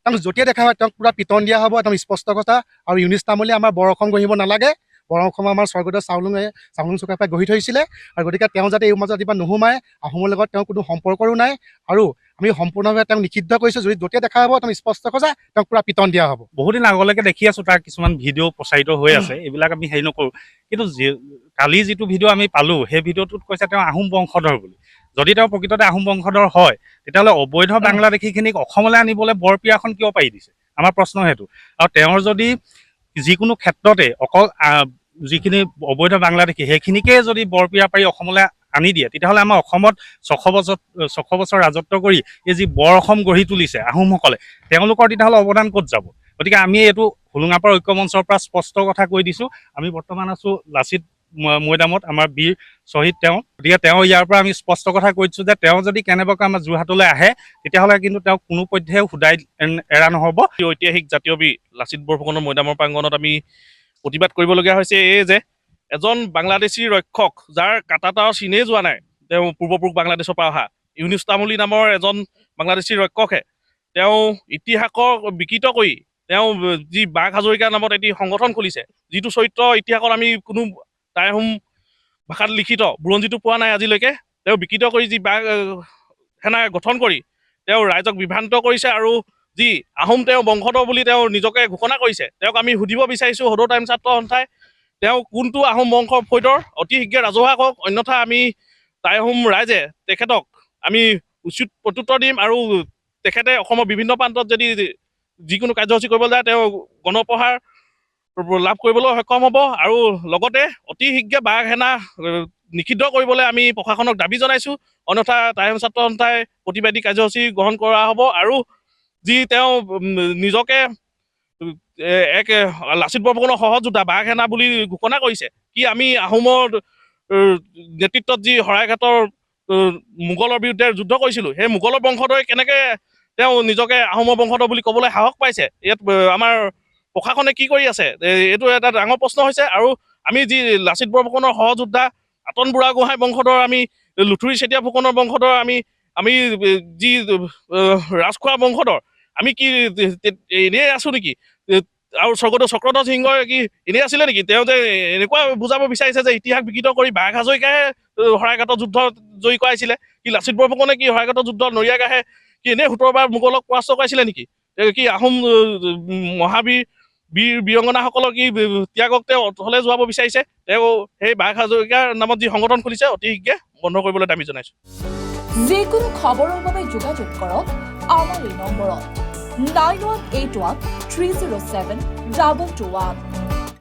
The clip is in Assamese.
তেওঁক য'তেই দেখা হয় তেওঁক পূৰা পিটন দিয়া হ'ব, একদম স্পষ্ট কথা। আৰু ইউনিছ তামুলীয়ে আমাৰ বৰ অসম গঢ়িব নালাগে, বৰ অসম আমাৰ স্বৰ্গদেউ চাউলুং চুকাফাই গঢ়ি থৈছিলে। আৰু গতিকে তেওঁ যাতে এই মাজত কিবা নোসোমায়, আহোমৰ লগত তেওঁৰ কোনো সম্পৰ্কৰো নাই। আৰু আমি সম্পূৰ্ণভাৱে তেওঁক নিষিদ্ধ কৰিছোঁ। যদি য'তেই দেখা হ'ব তেওঁ স্পষ্ট কথা, তেওঁক পূৰা পিটন দিয়া হ'ব। বহুদিন আগলৈকে দেখি আছোঁ তাৰ কিছুমান ভিডিঅ' প্ৰচাৰিত হৈ আছে, এইবিলাক আমি হেৰি নকৰোঁ। কিন্তু কালি যিটো ভিডিঅ' আমি পালোঁ, সেই ভিডিঅ'টোত কৈছে তেওঁ আহোম বংশধৰ বুলি। যদি তেওঁ প্ৰকৃততে আহোম বংশধৰ হয়, তেতিয়াহ'লে অবৈধ বাংলাদেশীখিনিক অসমলৈ আনিবলৈ বৰপীয়াখন কিয় পাৰি দিছে? আমাৰ প্ৰশ্ন সেইটো। আৰু তেওঁৰ যদি যিকোনো ক্ষেত্ৰতে অকল যিখিনি অবৈধ বাংলাদেশী সেইখিনিকে যদি বৰপীয়া পাৰি অসমলৈ আনি দিয়ে, তেতিয়াহ'লে আমাৰ অসমত 600 বছৰ ৰাজত্ব কৰি এই যি বৰ অসম গঢ়ি তুলিছে আহোমসকলে, তেওঁলোকৰ তেতিয়াহ'লে অৱদান ক'ত যাব? গতিকে আমি এইটো হোলোঙাপাৰ ঐক্য মঞ্চৰ পৰা স্পষ্ট কথা কৈ দিছোঁ। আমি বৰ্তমান আছোঁ লাচিত মৈদামত, আমাৰ বীৰ শ্বহীদ তেওঁ। গতিকে তেওঁ ইয়াৰ পৰা আমি স্পষ্ট কথা কৈ দিছোঁ যে তেওঁ যদি কেনেবাকৈ আমাৰ যোৰহাটলৈ আহে, তেতিয়াহ'লে কিন্তু তেওঁক কোনো পধ্যেও শুদাই এৰা নহ'ব। ঐতিহাসিক জাতীয় বীৰ লাচিত বৰফুকনৰ মৈদামৰ প্ৰাংগণত আমি প্ৰতিবাদ কৰিবলগীয়া হৈছে এই যে এজন বাংলাদেশী ৰক্ষক, যাৰ কাটাটাও চিনেই যোৱা নাই, তেওঁ পূৰ্বপুৰুষ বাংলাদেশৰ পৰা অহা ইউনিছ তামুলী নামৰ এজন বাংলাদেশী ৰক্ষকে তেওঁ ইতিহাসক বিকৃত কৰি তেওঁ যি বাঘ হাজৰিকা নামত এটি সংগঠন খুলিছে, যিটো চৰিত্ৰ ইতিহাসত আমি কোনো টাই আহোম ভাষাত লিখিত বুৰঞ্জীটো পোৱা নাই আজিলৈকে। তেওঁ বিকৃত কৰি যি বাঘ সেনা গঠন কৰি তেওঁ ৰাইজক বিভ্ৰান্ত কৰিছে, আৰু যি আহোম তেওঁ বংশধৰ বুলি তেওঁ নিজকে ঘোষণা কৰিছে। তেওঁক আমি সুধিব বিচাৰিছোঁ, সদৌ টাইম ছাত্ৰ সন্থাই তেওঁ কোনটো আহোম বংশৰ ফৈদৰ, অতি শীঘ্ৰে ৰাজহুৱা কওক, অন্যথা আমি টাই আহোম ৰাইজে তেখেতক আমি উচিত প্ৰত্যুত্তৰ দিম। আৰু তেখেতে অসমৰ বিভিন্ন প্ৰান্তত যদি যিকোনো কাৰ্যসূচী কৰিবলৈ যায়, তেওঁ গণপ্ৰহাৰ লাভ কৰিবলৈ সক্ষম হ'ব। আৰু লগতে অতি শীঘ্ৰে বাঘ সেনা নিষিদ্ধ কৰিবলৈ আমি প্ৰশাসনক দাবী জনাইছোঁ, অন্যথা টাই আহোম ছাত্ৰ সন্থাই প্ৰতিবাদী কাৰ্যসূচী গ্ৰহণ কৰা হ'ব। আৰু যি তেওঁ নিজকে এক লাচিত বৰফুকনৰ সহযোদ্ধা বাঘ সেনা বুলি ঘোষণা কৰিছে, কি আমি আহোমৰ নেতৃত্বত যি শৰাইঘাটৰ মোগলৰ বিৰুদ্ধে যুদ্ধ কৰিছিলোঁ, সেই মোগলৰ বংশধৰে কেনেকৈ তেওঁ নিজকে আহোমৰ বংশধৰ বুলি ক'বলৈ সাহস পাইছে? ইয়াত আমাৰ প্ৰশাসনে কি কৰি আছে? এইটো এটা ডাঙৰ প্ৰশ্ন হৈছে। আৰু আমি যি লাচিত বৰফুকনৰ সহযোদ্ধা আতন বুঢ়াগোহাঁই বংশধৰ, আমি লুথুৰি চেতিয়া ফুকনৰ বংশধৰ, আমি যি ৰাজখোৱা বংশধৰ, আমি কি এনেই আছোঁ নেকি? আৰু স্বৰ্গদেউ চক্ৰধ্বজ সিংহই কি এনেই আছিলে নেকি? তেওঁ যে এনেকুৱা বুজাব বিচাৰিছে যে ইতিহাস বিকৃত কৰি বাঘ হাজৰিকাহে শৰাইঘাটৰ যুদ্ধ জয়ী কৰাইছিলে, কি লাচিত বৰফুকনে কি শৰাইঘাটৰ যুদ্ধত নৰিয়াগাহে কি এনেই 17 বাৰ মোগলক পৰাস্ত কৰাইছিলে নেকি? কি আহোম মহাবীৰ বীৰংগনাসকলৰ কি ত্যাগক তেওঁ অথলে যোৱাব বিচাৰিছে? তেওঁ সেই বাঘ হাজৰিকাৰ নামত যি সংগঠন খুলিছে, অতি শীঘ্ৰে বন্ধ কৰিবলৈ দাবী জনাইছোঁ। যিকোনো খবৰৰ বাবে যোগাযোগ কৰক আমাৰ এই নম্বৰত 9181 307 221।